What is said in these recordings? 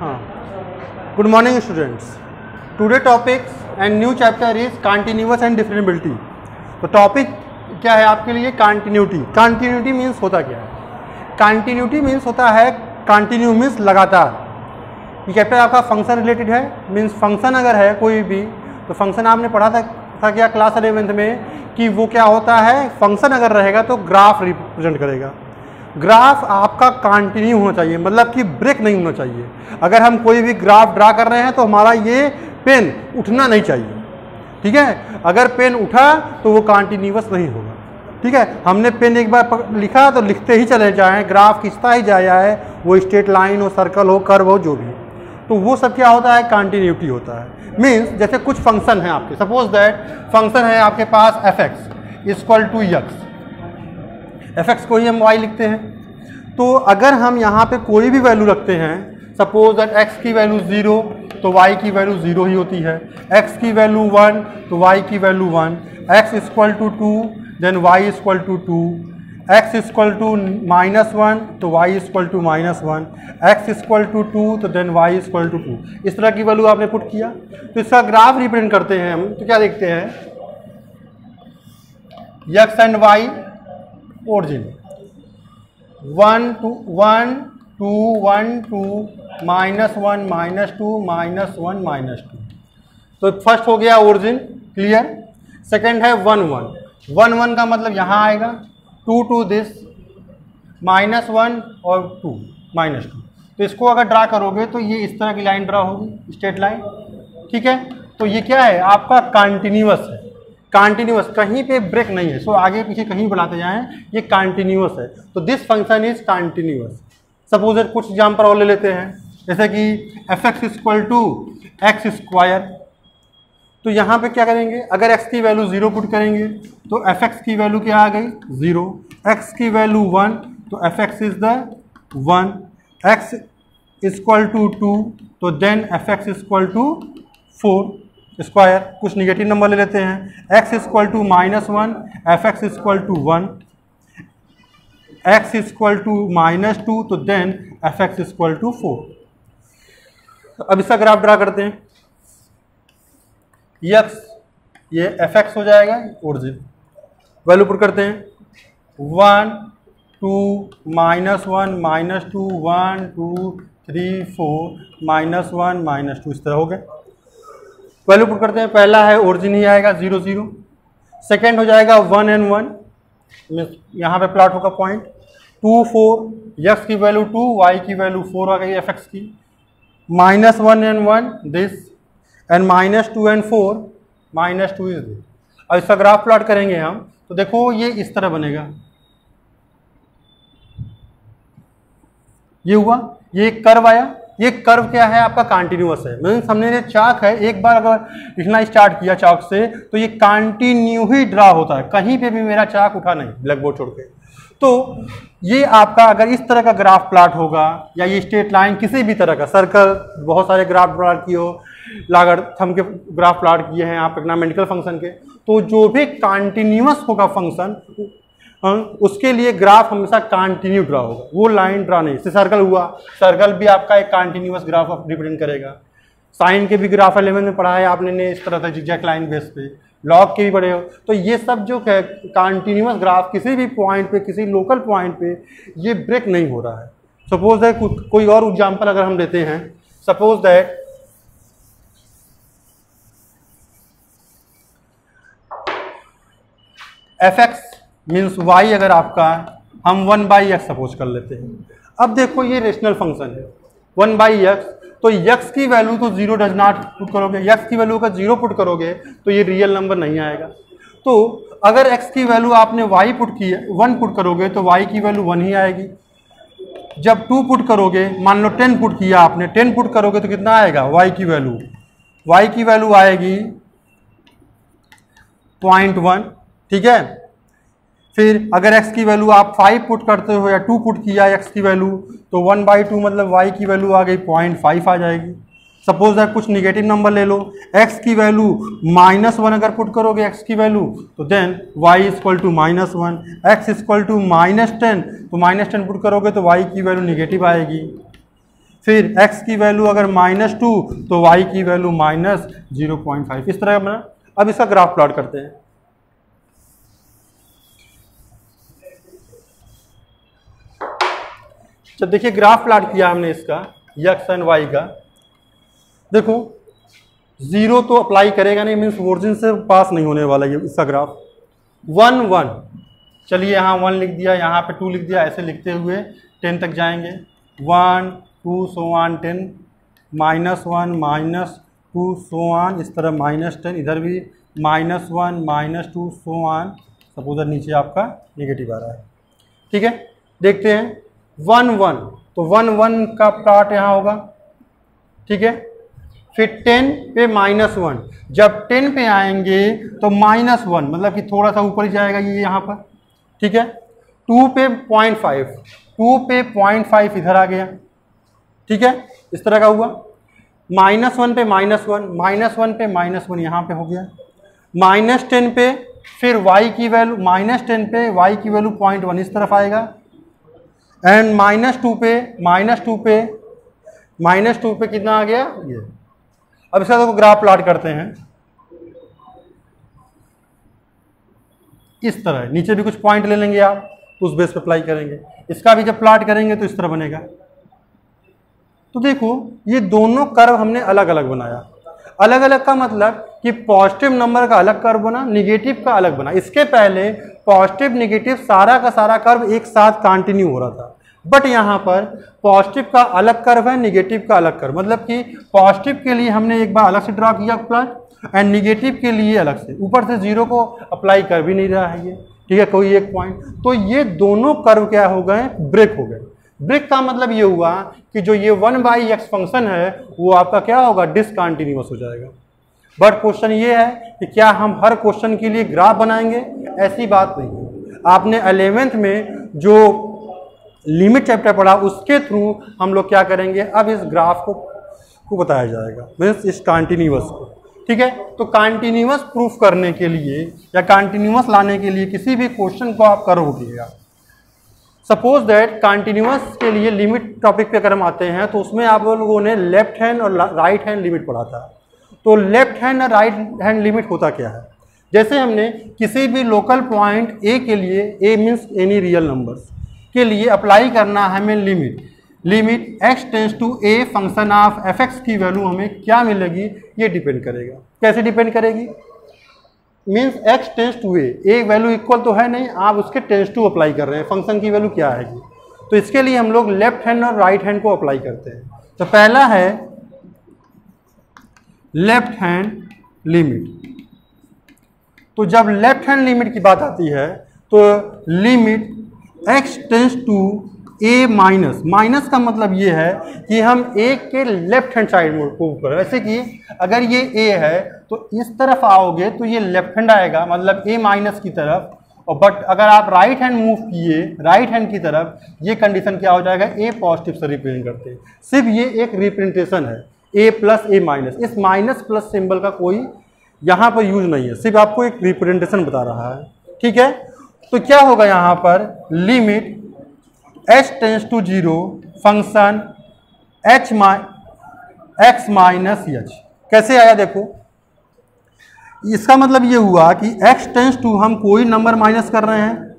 हाँ, good morning students. Today topics and new chapter is continuous and differentiability. तो topic क्या है आपके लिए? कंटिन्यूटी। कंटिन्यूटी मीन्स होता क्या है? कंटिन्यूटी मीन्स होता है, कंटिन्यू मीन्स लगातार। ये चैप्टर आपका फंक्शन रिलेटेड है, मीन्स फंक्शन अगर है कोई भी, तो फंक्शन आपने पढ़ा था क्या क्लास 11th में कि वो क्या होता है, फंक्शन अगर रहेगा तो ग्राफ रिप्रेजेंट करेगा। ग्राफ आपका कंटिन्यू होना चाहिए, मतलब कि ब्रेक नहीं होना चाहिए। अगर हम कोई भी ग्राफ ड्रा कर रहे हैं तो हमारा ये पेन उठना नहीं चाहिए, ठीक है। अगर पेन उठा तो वो कंटिन्यूअस नहीं होगा, ठीक है। हमने पेन एक बार लिखा तो लिखते ही चले जाएं, ग्राफ खींचता ही जाए, वो स्ट्रेट लाइन हो, सर्कल हो, कर्व हो, जो भी, तो वो सब क्या होता है? कंटिन्यूटी होता है। मीन्स जैसे कुछ फंक्शन है आपके, सपोज दैट फंक्शन है आपके पास f(x) equal to x। f(x) को ही हम y लिखते हैं। तो अगर हम यहाँ पे कोई भी वैल्यू रखते हैं, सपोज दैट x की वैल्यू 0 तो y की वैल्यू 0 ही होती है, x की वैल्यू 1 तो y की value 1, x equal to 2 then y equal to 2, x equal to -1 तो y equal to -1, x equal to 2 तो देन y इक्वल टू 2। इस तरह की वैल्यू आपने पुट किया तो इसका ग्राफ रिप्रेजेंट करते हैं हम। तो क्या देखते हैं? x and y origin 1 2 1 2 1 2 -1 -2 -1 -2। तो फर्स्ट हो गया ओरिजिन, क्लियर। सेकंड है 1 1 1 1 का मतलब यहाँ आएगा 2 टू दिस -1 और 2 -2। तो इसको अगर ड्रा करोगे तो ये इस तरह की लाइन ड्रा होगी, स्ट्रेट लाइन, ठीक है। तो ये क्या है? आपका कंटिन्यूअस है, कंटिन्यूअस, कहीं पे ब्रेक नहीं है। सो आगे पीछे कहीं बढ़ाते जाएं, ये कंटिन्यूअस है। तो this function is continuous. Suppose कुछ एग्जाम्पल और ले लेते हैं, जैसे कि f(x) equal to x square. तो यहाँ पे क्या करेंगे? अगर x की वैल्यू 0 पुट करेंगे तो f(x) की वैल्यू क्या आ गई? 0। x की वैल्यू 1 तो f(x) is the 1, x equal to 2 तो then f(x) equal to 4 square. कुछ निगेटिव नंबर ले लेते हैं, x equal to -1, f(x) equal to 1, x equal to -2 तो देन f(x) इक्वल टू 4। अब इसका ग्राफ ड्रा करते हैं। x ये f(x) हो जाएगा, ओरिजिन वैल्यू पुट करते हैं 1 2 -1 -2 1 2 3 4 -1 -2, इस तरह हो गए। वैल्यू पुट करते हैं, पहला है ओरिजिन ही आएगा 0 0, सेकेंड हो जाएगा 1 and 1, यहाँ पे प्लॉट होगा पॉइंट 2 4, x की वैल्यू 2 y की वैल्यू 4 आ गई f(x) की, -1 and 1 this and -2 and 4 -2 is this. और इसका ग्राफ प्लॉट करेंगे हम तो देखो ये इस तरह बनेगा। ये हुआ, ये एक कर्व आया। ये कर्व क्या है? आपका कंटिन्यूअस है। मीन्स हमने चाक है, एक बार अगर लिखना स्टार्ट किया चाक से तो ये कंटिन्यू ही ड्रा होता है, कहीं पे भी मेरा चाक उठा नहीं ब्लैक बोर्ड छोड़ के। तो ये आपका अगर इस तरह का ग्राफ प्लॉट होगा, या ये स्ट्रेट लाइन किसी भी तरह का, सर्कल, बहुत सारे ग्राफ प्लॉट किए हो, लॉगरिथम के ग्राफ प्लॉट किए हैं आप ट्रिग्नोमेट्रिकल फंक्शन के, तो जो भी कंटिन्यूअस होगा फंक्शन उसके लिए ग्राफ हमेशा कंटिन्यू ड्रा होगा, वो लाइन ड्रा नहीं। जैसे सर्कल हुआ, सर्कल भी आपका एक कंटिन्यूअस ग्राफ रिप्रेजेंट करेगा। साइन के भी ग्राफ 11 में पढ़ा है आपने ने, इस तरह से जिगजैग लाइन बेस पे, लॉग के भी पढ़े हो। तो ये सब जो कंटिन्यूअस ग्राफ किसी भी पॉइंट पे, किसी लोकल पॉइंट पे ये ब्रेक नहीं हो रहा है। सपोज दैट कोई और एग्जाम्पल अगर हम लेते हैं, suppose that f(x) means y अगर आपका हम 1/x सपोज कर लेते हैं। अब देखो ये रेशनल फंक्शन है 1/x, तो x की वैल्यू तो 0 डज नॉट पुट करोगे, x की वैल्यू का 0 पुट करोगे तो ये रियल नंबर नहीं आएगा। तो अगर x की वैल्यू आपने y पुट की 1 पुट करोगे तो y की वैल्यू 1 ही आएगी। जब 2 पुट करोगे, मान लो 10 पुट किया आपने, 10 पुट करोगे तो कितना आएगा? y की वैल्यू आएगी 0.1, ठीक है। फिर अगर x की वैल्यू आप 5 पुट करते हो या 2 पुट किया x की वैल्यू तो 1/2 मतलब y की वैल्यू आ गई 0.5 आ जाएगी। सपोज दैट कुछ निगेटिव नंबर ले लो, x की वैल्यू -1 अगर पुट करोगे x की वैल्यू तो then y equal to -1, x equal to -10 तो -10 पुट करोगे तो y की वैल्यू निगेटिव आएगी। फिर x की वैल्यू अगर -2 तो y की वैल्यू -0.5, इस तरह का बना। अब इसका ग्राफ प्लॉट करते हैं। जब देखिए ग्राफ प्लॉट किया हमने इसका x एंड y का, देखो 0 तो अप्लाई करेगा नहीं, मीन्स ओरिजिन से पास नहीं होने वाला ये इसका ग्राफ। 1 1, चलिए यहाँ 1 लिख दिया, यहाँ पे 2 लिख दिया, ऐसे लिखते हुए 10 तक जाएंगे। 1 2 so on 10, -1 -2 so on, इस तरह -10, इधर भी -1 -2 so on। सपोज नीचे आपका नेगेटिव आ रहा है, ठीक है। देखते हैं 1 1, तो 1 1 का प्लॉट यहाँ होगा, ठीक है। फिर 10 पे -1, जब 10 पे आएंगे तो -1, मतलब कि थोड़ा सा ऊपर ही जाएगा ये यहाँ पर, ठीक है। 2 पे 0.5, 2 पे 0.5 इधर आ गया, ठीक है, इस तरह का हुआ। -1 पे -1, -1 पे -1 यहाँ पे हो गया। -10 पे फिर y की वैल्यू, -10 पे y की वैल्यू 0.1 इस तरफ आएगा। एंड -2 पे कितना आ गया ये। अब इसका तो ग्राफ प्लॉट करते हैं इस तरह, नीचे भी कुछ पॉइंट ले लेंगे आप, तो उस बेस पे अप्लाई करेंगे। इसका भी जब प्लॉट करेंगे तो इस तरह बनेगा। तो देखो ये दोनों कर्व हमने अलग अलग बनाया। अलग अलग का मतलब कि पॉजिटिव नंबर का अलग कर्व बना, निगेटिव का अलग बना। इसके पहले पॉजिटिव निगेटिव सारा का सारा कर्व एक साथ कंटिन्यू हो रहा था, बट यहाँ पर पॉजिटिव का अलग कर्व है, निगेटिव का अलग कर्व। मतलब कि पॉजिटिव के लिए हमने एक बार अलग से ड्रॉ किया प्लॉट, एंड निगेटिव के लिए अलग से। ऊपर से 0 को अप्लाई कर भी नहीं रहा है ये, ठीक है, कोई एक पॉइंट। तो ये दोनों कर्व क्या हो गए, ब्रेक हो गए। ब्रेक का मतलब ये हुआ कि जो ये 1/x फंक्शन है वो आपका क्या होगा, डिसकंटिन्यूअस हो जाएगा। बट क्वेश्चन ये है कि क्या हम हर क्वेश्चन के लिए ग्राफ बनाएंगे, ऐसी बात नहीं है। आपने 11th में जो लिमिट चैप्टर पढ़ा उसके थ्रू हम लोग क्या करेंगे, अब इस ग्राफ को बताया जाएगा, मीन्स इस कंटिन्यूअस को, ठीक है। तो कंटिन्यूअस प्रूफ करने के लिए या कंटिन्यूअस लाने के लिए किसी भी क्वेश्चन को आप करोगे। सपोज दैट कंटिन्यूअस के लिए लिमिट टॉपिक पे अगर हम आते हैं तो उसमें आप लोगों ने लेफ्ट हैंड और राइट हैंड लिमिट पढ़ा था। तो लेफ्ट हैंड और राइट हैंड लिमिट होता क्या है, जैसे हमने किसी भी लोकल पॉइंट ए के लिए, A means any real numbers के लिए अप्लाई करना है हमें limit x tends to a function of fx की वैल्यू हमें क्या मिलेगी, ये डिपेंड करेगा। कैसे डिपेंड करेगी, means x tends to a, एक वैल्यू इक्वल तो है नहीं, आप उसके टेंस टू अप्लाई कर रहे हैं, फंक्शन की वैल्यू क्या आएगी। तो इसके लिए हम लोग लेफ्ट हैंड और राइट हैंड को अप्लाई करते हैं। तो पहला है लेफ्ट हैंड लिमिट। तो जब लेफ्ट हैंड लिमिट की बात आती है तो limit x tends to a minus का मतलब ये है कि हम a के लेफ्ट हैंड साइड में मूव करें। वैसे कि अगर ये a है तो इस तरफ आओगे तो ये लेफ्ट हैंड आएगा, मतलब a माइनस की तरफ। और बट अगर आप राइट हैंड मूव किए राइट हैंड की तरफ, ये कंडीशन क्या हो जाएगा, a पॉजिटिव से रिप्रेजेंट करते हैं। सिर्फ ये एक रिप्रेजेंटेशन है, a प्लस a माइनस। इस माइनस प्लस सिंबल का कोई यहाँ पर यूज नहीं है, सिर्फ आपको एक रिप्रेजेंटेशन बता रहा है, ठीक है। तो क्या होगा यहाँ पर, limit h tends to 0 function x minus h। कैसे आया देखो, इसका मतलब ये हुआ कि x टेंस टू हम कोई नंबर माइनस कर रहे हैं,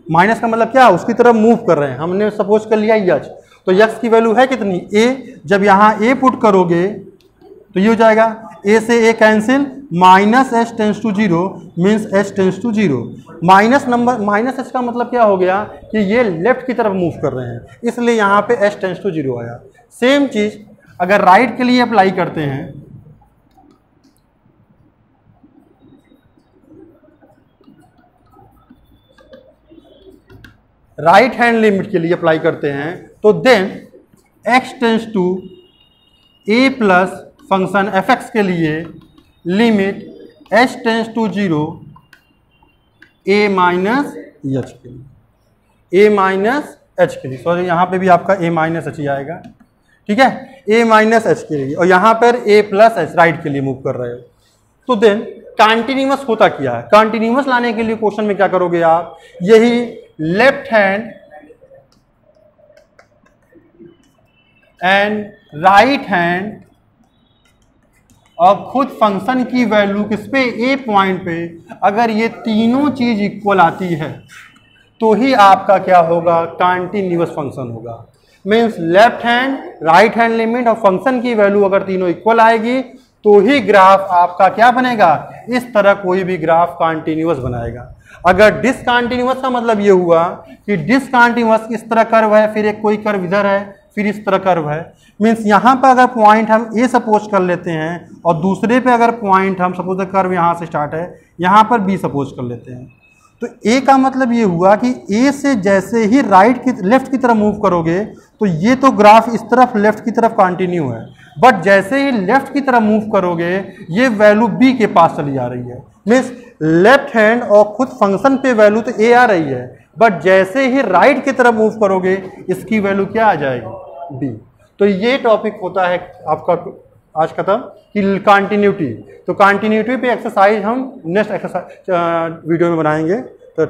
माइनस का मतलब क्या, उसकी तरफ मूव कर रहे हैं। हमने सपोज कर लिया h, तो x की वैल्यू है कितनी, a। जब यहाँ a पुट करोगे तो ये हो जाएगा a से a cancel, minus h tends to 0 means h tends to 0। Minus h का मतलब क्या हो गया कि ये लेफ्ट की तरफ मूव कर रहे हैं, इसलिए यहाँ पे h टेंस टू 0 आया। सेम चीज अगर राइट के लिए अप्लाई करते हैं, राइट हैंड लिमिट के लिए अप्लाई करते हैं, तो then x tends to a plus function fx के लिए limit h tends to 0 a minus h के लिए, a माइनस h के लिए, सॉरी यहाँ पे भी आपका a माइनस h ही आएगा, ठीक है, a माइनस h के लिए। और यहाँ पर a प्लस h राइट के लिए मूव कर रहे हो। तो देन कंटिन्यूअस होता क्या है, कंटिन्यूअस लाने के लिए क्वेश्चन में क्या करोगे आप, यही left hand and right hand और खुद फंक्शन की वैल्यू किस पे, ए पॉइंट पे, अगर ये तीनों चीज इक्वल आती है तो ही आपका क्या होगा, कंटीन्यूअस फंक्शन होगा। Means left hand right hand limit और फंक्शन की वैल्यू अगर तीनों इक्वल आएगी तो ही ग्राफ आपका क्या बनेगा, इस तरह कोई भी ग्राफ कंटीन्यूअस बनाएगा। अगर डिसकंटीन्यूअस का मतलब ये हुआ कि डिसकंटीन्यूअस इस तरह कर्व है, फिर एक कोई कर्व इधर है, फिर इस तरह कर्व है, मीन्स यहाँ पर अगर पॉइंट हम ए सपोज कर लेते हैं और दूसरे पे अगर पॉइंट हम सपोज कर्व यहाँ से स्टार्ट है, यहाँ पर बी सपोज कर लेते हैं, तो ए का मतलब ये हुआ कि ए से जैसे ही लेफ्ट की तरफ मूव करोगे तो ये तो ग्राफ इस तरफ लेफ्ट की तरफ कंटिन्यू है, बट जैसे ही लेफ्ट की तरफ मूव करोगे ये वैल्यू बी के पास चली जा रही है। मीन्स लेफ्ट हैंड और खुद फंक्शन पे वैल्यू तो ए आ रही है, बट जैसे ही राइट की तरफ मूव करोगे इसकी वैल्यू क्या आ जाएगी, बी। तो ये टॉपिक होता है आपका आज खत्म कि कंटिन्यूटी। तो कंटिन्यूटी पे एक्सरसाइज हम नेक्स्ट एक्सरसाइज वीडियो में बनाएंगे। तो